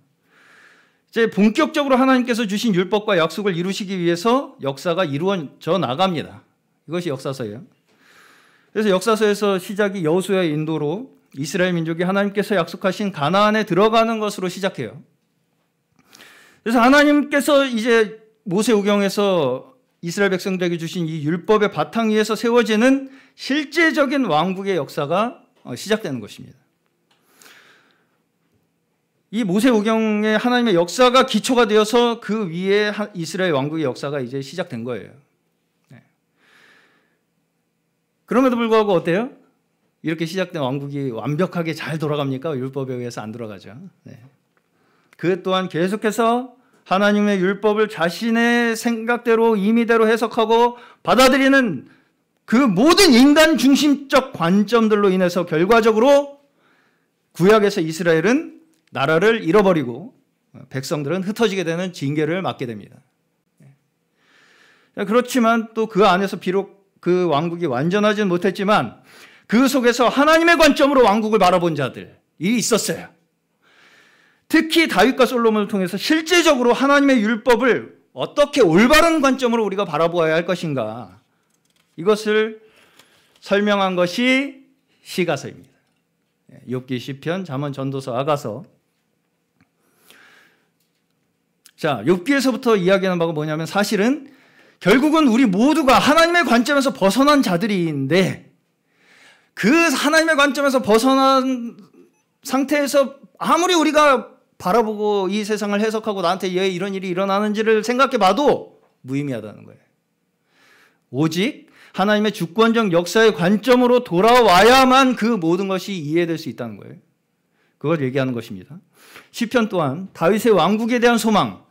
이제 본격적으로 하나님께서 주신 율법과 약속을 이루시기 위해서 역사가 이루어져 나갑니다. 이것이 역사서예요. 그래서 역사서에서 시작이 여호수아의 인도로 이스라엘 민족이 하나님께서 약속하신 가나안에 들어가는 것으로 시작해요. 그래서 하나님께서 이제 모세오경에서 이스라엘 백성들에게 주신 이 율법의 바탕 위에서 세워지는 실제적인 왕국의 역사가 시작되는 것입니다. 이 모세오경의 하나님의 역사가 기초가 되어서 그 위에 이스라엘 왕국의 역사가 이제 시작된 거예요. 그럼에도 불구하고 어때요? 이렇게 시작된 왕국이 완벽하게 잘 돌아갑니까? 율법에 의해서 안 돌아가죠. 그 또한 계속해서 하나님의 율법을 자신의 생각대로 임의대로 해석하고 받아들이는 그 모든 인간 중심적 관점들로 인해서 결과적으로 구약에서 이스라엘은 나라를 잃어버리고 백성들은 흩어지게 되는 징계를 맞게 됩니다. 그렇지만 또 그 안에서 비록 그 왕국이 완전하지는 못했지만 그 속에서 하나님의 관점으로 왕국을 바라본 자들이 있었어요. 특히 다윗과 솔로몬을 통해서 실제적으로 하나님의 율법을 어떻게 올바른 관점으로 우리가 바라보아야 할 것인가, 이것을 설명한 것이 시가서입니다. 욥기, 시편, 잠언, 전도서, 아가서. 자, 욥기에서부터 이야기하는 바가 뭐냐면 사실은 결국은 우리 모두가 하나님의 관점에서 벗어난 자들인데 그 하나님의 관점에서 벗어난 상태에서 아무리 우리가 바라보고 이 세상을 해석하고 나한테 왜 이런 일이 일어나는지를 생각해 봐도 무의미하다는 거예요. 오직 하나님의 주권적 역사의 관점으로 돌아와야만 그 모든 것이 이해될 수 있다는 거예요. 그걸 얘기하는 것입니다. 시편 또한 다윗의 왕국에 대한 소망,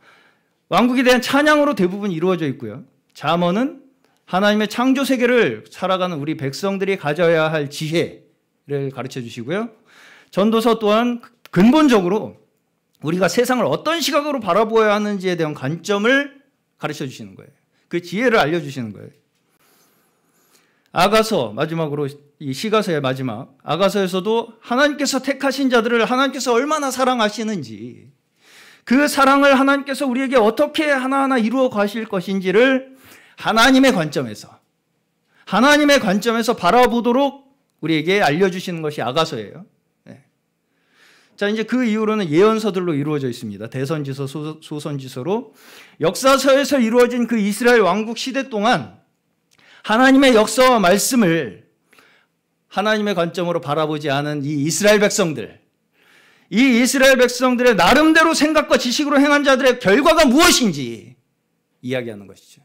왕국에 대한 찬양으로 대부분 이루어져 있고요. 잠언은 하나님의 창조 세계를 살아가는 우리 백성들이 가져야 할 지혜를 가르쳐 주시고요. 전도서 또한 근본적으로 우리가 세상을 어떤 시각으로 바라보아야 하는지에 대한 관점을 가르쳐 주시는 거예요. 그 지혜를 알려주시는 거예요. 아가서, 마지막으로 이 시가서의 마지막 아가서에서도 하나님께서 택하신 자들을 하나님께서 얼마나 사랑하시는지, 그 사랑을 하나님께서 우리에게 어떻게 하나하나 이루어 가실 것인지를 하나님의 관점에서 바라보도록 우리에게 알려주시는 것이 아가서예요. 자, 이제 그 이후로는 예언서들로 이루어져 있습니다. 대선지서, 소선지서로 역사서에서 이루어진 그 이스라엘 왕국 시대 동안 하나님의 역사와 말씀을 하나님의 관점으로 바라보지 않은 이 이스라엘 백성들의 나름대로 생각과 지식으로 행한 자들의 결과가 무엇인지 이야기하는 것이죠.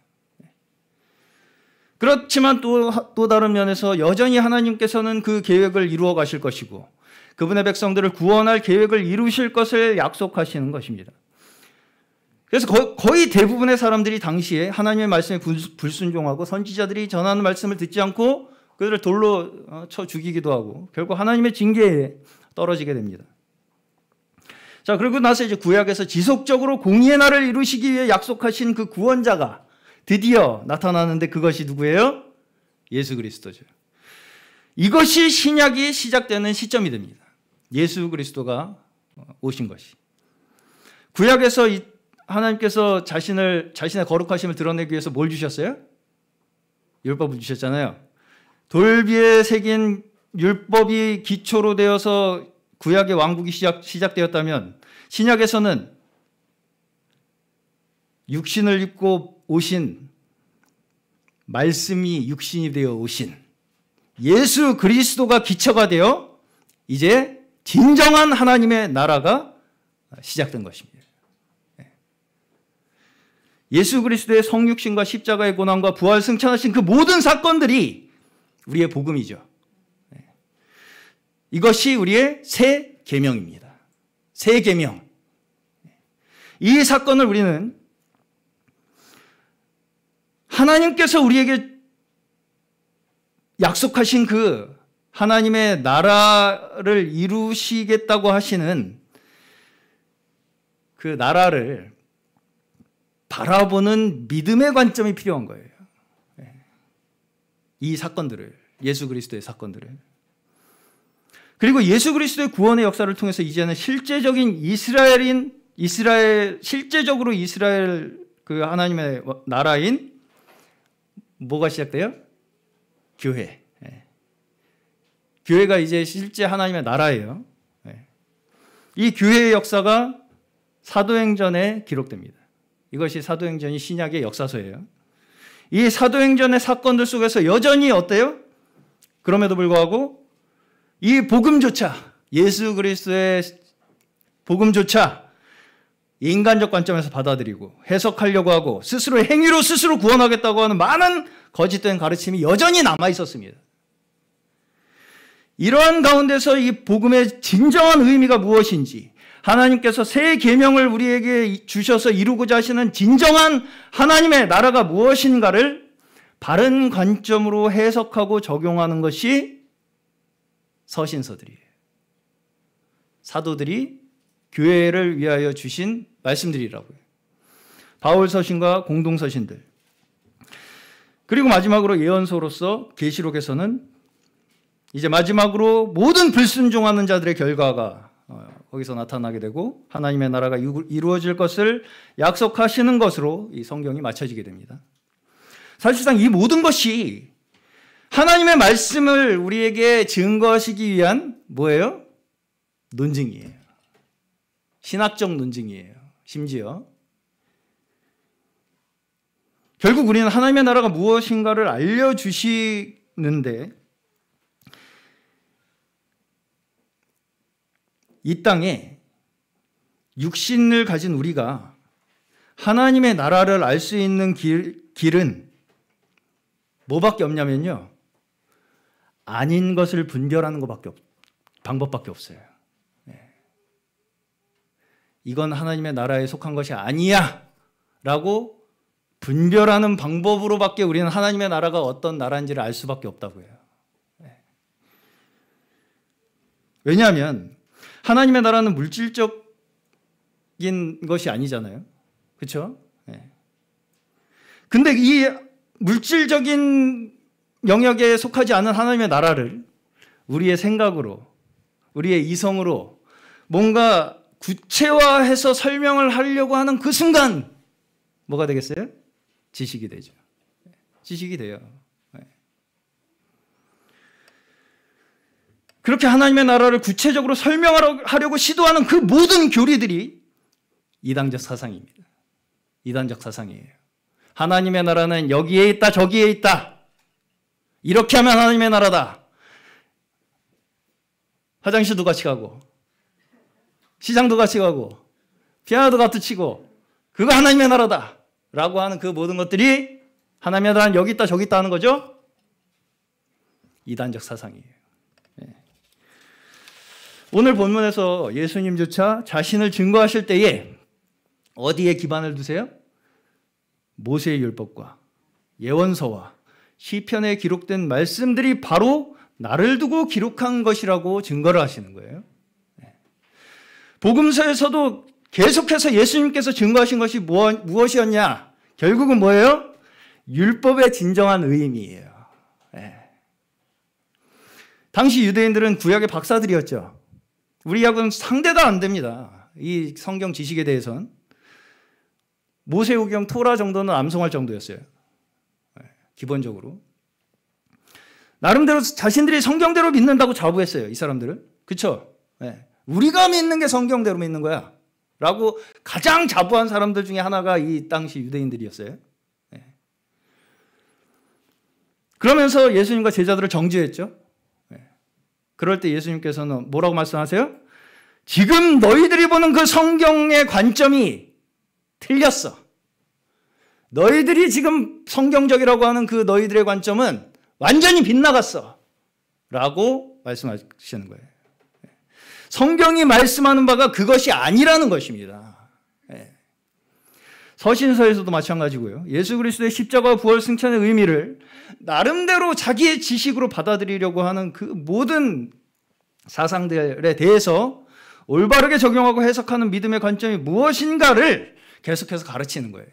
그렇지만 또 다른 면에서 여전히 하나님께서는 그 계획을 이루어 가실 것이고 그분의 백성들을 구원할 계획을 이루실 것을 약속하시는 것입니다. 그래서 거의 대부분의 사람들이 당시에 하나님의 말씀에 불순종하고 선지자들이 전하는 말씀을 듣지 않고 그들을 돌로 쳐 죽이기도 하고 결국 하나님의 징계에 떨어지게 됩니다. 자, 그리고 나서 이제 구약에서 지속적으로 공의의 날을 이루시기 위해 약속하신 그 구원자가 드디어 나타나는데 그것이 누구예요? 예수 그리스도죠. 이것이 신약이 시작되는 시점이 됩니다. 예수 그리스도가 오신 것이. 구약에서 하나님께서 자신의 거룩하심을 드러내기 위해서 뭘 주셨어요? 율법을 주셨잖아요. 돌비에 새긴 율법이 기초로 되어서 구약의 왕국이 시작되었다면 신약에서는 육신을 입고 오신, 말씀이 육신이 되어 오신 예수 그리스도가 기초가 되어 이제 진정한 하나님의 나라가 시작된 것입니다. 예수 그리스도의 성육신과 십자가의 고난과 부활 승천하신 그 모든 사건들이 우리의 복음이죠. 이것이 우리의 새 계명입니다. 새 계명. 이 사건을 우리는 하나님께서 우리에게 약속하신 그 하나님의 나라를 이루시겠다고 하시는 그 나라를 바라보는 믿음의 관점이 필요한 거예요. 이 사건들을, 예수 그리스도의 사건들을. 그리고 예수 그리스도의 구원의 역사를 통해서 이제는 실제적으로 이스라엘 그 하나님의 나라인 뭐가 시작돼요? 교회. 교회가 이제 실제 하나님의 나라예요. 이 교회의 역사가 사도행전에 기록됩니다. 이것이 사도행전이 신약의 역사서예요. 이 사도행전의 사건들 속에서 여전히 어때요? 그럼에도 불구하고 이 복음조차, 예수 그리스도의 복음조차 인간적 관점에서 받아들이고 해석하려고 하고 스스로의 행위로 스스로 구원하겠다고 하는 많은 거짓된 가르침이 여전히 남아 있었습니다. 이러한 가운데서 이 복음의 진정한 의미가 무엇인지, 하나님께서 새 계명을 우리에게 주셔서 이루고자 하시는 진정한 하나님의 나라가 무엇인가를 바른 관점으로 해석하고 적용하는 것이 서신서들이에요. 사도들이 교회를 위하여 주신 말씀들이라고요. 바울 서신과 공동 서신들. 그리고 마지막으로 예언서로서 계시록에서는 이제 마지막으로 모든 불순종하는 자들의 결과가 거기서 나타나게 되고 하나님의 나라가 이루어질 것을 약속하시는 것으로 이 성경이 맞춰지게 됩니다. 사실상 이 모든 것이 하나님의 말씀을 우리에게 증거하시기 위한 뭐예요? 논증이에요. 신학적 논증이에요. 심지어 결국 우리는 하나님의 나라가 무엇인가를 알려주시는데 이 땅에 육신을 가진 우리가 하나님의 나라를 알 수 있는 길은 뭐밖에 없냐면요. 아닌 것을 분별하는 방법밖에 없어요. 이건 하나님의 나라에 속한 것이 아니야 라고 분별하는 방법으로밖에 우리는 하나님의 나라가 어떤 나라인지를 알 수밖에 없다고 해요. 왜냐하면 하나님의 나라는 물질적인 것이 아니잖아요. 그렇죠? 근데 이 물질적인 영역에 속하지 않은 하나님의 나라를 우리의 생각으로, 우리의 이성으로 뭔가 구체화해서 설명을 하려고 하는 그 순간 뭐가 되겠어요? 지식이 되죠. 지식이 돼요. 그렇게 하나님의 나라를 구체적으로 설명하려고 시도하는 그 모든 교리들이 이단적 사상입니다. 이단적 사상이에요. 하나님의 나라는 여기에 있다, 저기에 있다. 이렇게 하면 하나님의 나라다. 화장실도 같이 가고, 시장도 같이 가고, 피아노도 같이 치고, 그거 하나님의 나라다. 라고 하는 그 모든 것들이 하나님의 나라는 여기 있다, 저기 있다 하는 거죠? 이단적 사상이에요. 오늘 본문에서 예수님조차 자신을 증거하실 때에 어디에 기반을 두세요? 모세의 율법과 예언서와 시편에 기록된 말씀들이 바로 나를 두고 기록한 것이라고 증거를 하시는 거예요. 복음서에서도 계속해서 예수님께서 증거하신 것이 무엇이었냐? 결국은 뭐예요? 율법의 진정한 의미예요. 당시 유대인들은 구약의 박사들이었죠. 우리하고는 상대가 안 됩니다. 이 성경 지식에 대해서는. 모세오경 토라 정도는 암송할 정도였어요. 기본적으로. 나름대로 자신들이 성경대로 믿는다고 자부했어요. 이 사람들은. 그렇죠? 우리가 믿는 게 성경대로 믿는 거야. 라고 가장 자부한 사람들 중에 하나가 이 당시 유대인들이었어요. 그러면서 예수님과 제자들을 정죄했죠. 그럴 때 예수님께서는 뭐라고 말씀하세요? 지금 너희들이 보는 그 성경의 관점이 틀렸어. 너희들이 지금 성경적이라고 하는 그 너희들의 관점은 완전히 빗나갔어. 라고 말씀하시는 거예요. 성경이 말씀하는 바가 그것이 아니라는 것입니다. 서신서에서도 마찬가지고요. 예수 그리스도의 십자가와 부활 승천의 의미를 나름대로 자기의 지식으로 받아들이려고 하는 그 모든 사상들에 대해서 올바르게 적용하고 해석하는 믿음의 관점이 무엇인가를 계속해서 가르치는 거예요.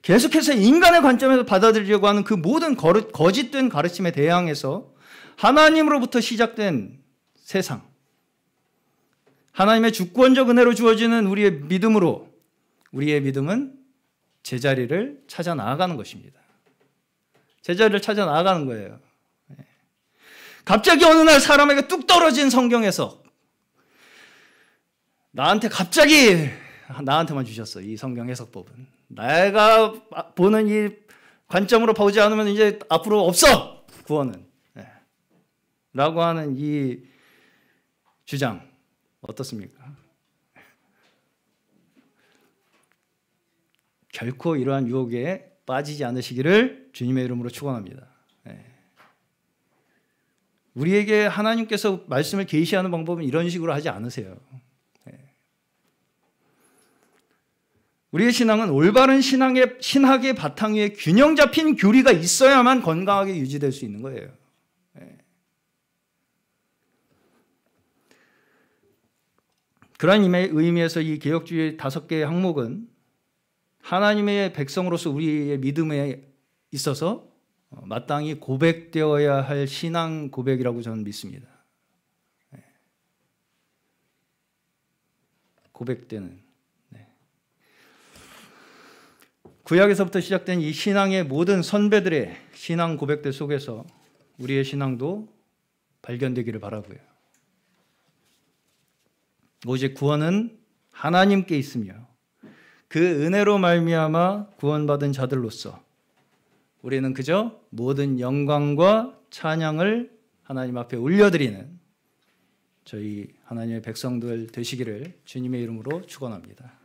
계속해서 인간의 관점에서 받아들이려고 하는 그 모든 거짓된 가르침에 대항해서 하나님으로부터 시작된 세상, 하나님의 주권적 은혜로 주어지는 우리의 믿음으로 우리의 믿음은 제자리를 찾아 나아가는 것입니다. 제자리를 찾아 나아가는 거예요. 갑자기 어느 날 사람에게 뚝 떨어진 성경 해석, 나한테만 주셨어. 이 성경 해석법은. 내가 보는 이 관점으로 보지 않으면 이제 앞으로 없어. 구원은. 라고 하는 이 주장 어떻습니까? 결코 이러한 유혹에 빠지지 않으시기를 주님의 이름으로 축원합니다. 우리에게 하나님께서 말씀을 계시하는 방법은 이런 식으로 하지 않으세요. 우리의 신앙은 올바른 신학의 바탕 위에 균형 잡힌 교리가 있어야만 건강하게 유지될 수 있는 거예요. 그런 의미에서 이 개혁주의 5개의 항목은 하나님의 백성으로서 우리의 믿음에 있어서 마땅히 고백되어야 할 신앙 고백이라고 저는 믿습니다. 고백되는. 구약에서부터 시작된 이 신앙의 모든 선배들의 신앙 고백들 속에서 우리의 신앙도 발견되기를 바라고요. 오직 구원은 하나님께 있으며 그 은혜로 말미암아 구원받은 자들로서 우리는 그저 모든 영광과 찬양을 하나님 앞에 올려드리는 저희 하나님의 백성들 되시기를 주님의 이름으로 축원합니다.